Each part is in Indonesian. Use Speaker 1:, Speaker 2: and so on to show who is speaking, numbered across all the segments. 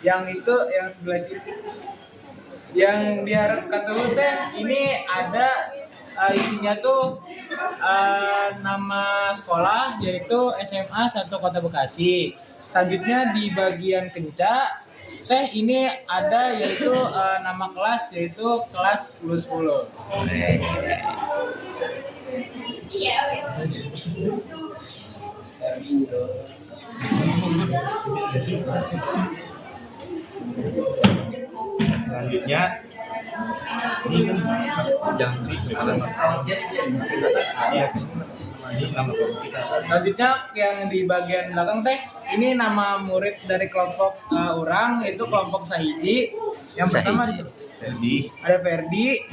Speaker 1: yang itu yang sebelah situ. Yang diharapkan dulu teh ini ada isinya tuh nama sekolah yaitu SMA 1 Kota Bekasi. Selanjutnya di bagian kenca teh ini ada yaitu nama kelas yaitu kelas 10.
Speaker 2: Selanjutnya ini kan yang
Speaker 1: Selanjutnya yang di bagian belakang teh ini nama murid dari kelompok orang yaitu kelompok Sahidi. Yang pertama di situ ada Ferdi,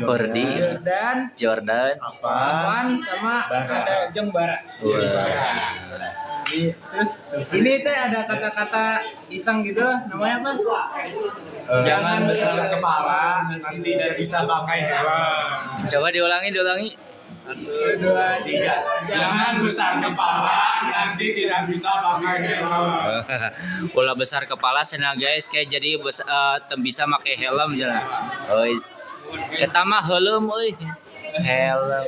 Speaker 3: Jordan,
Speaker 1: Afan, sama ada Jeng Bara. Terus ini teh ada kata-kata iseng gitu, namanya apa?
Speaker 2: jangan besar kepala, nanti tidak bisa pakai helm.
Speaker 3: Coba diulangi.
Speaker 1: 1, 2, 3.
Speaker 2: Jangan besar kepala, nanti tidak bisa pakai helm.
Speaker 3: Ulah besar kepala senang guys, kayak jadi bisa make helm jalan. Ois. Eta mah helm euy. Helm.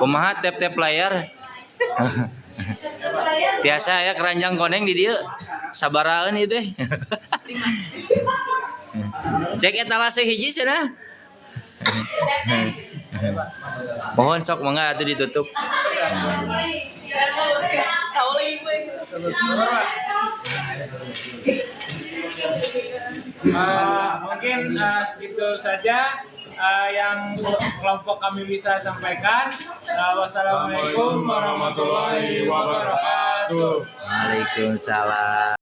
Speaker 3: Kumaha tap-tap layar? Biasa ya keranjang koneng di dieu. Sabaraeun ieu teh. Cek etalase hiji cenah. Mohon sok mangga atuh ditutup.
Speaker 1: Mungkin segitu saja yang kelompok kami bisa sampaikan. Wassalamualaikum warahmatullahi wabarakatuh.
Speaker 3: Waalaikumsalam.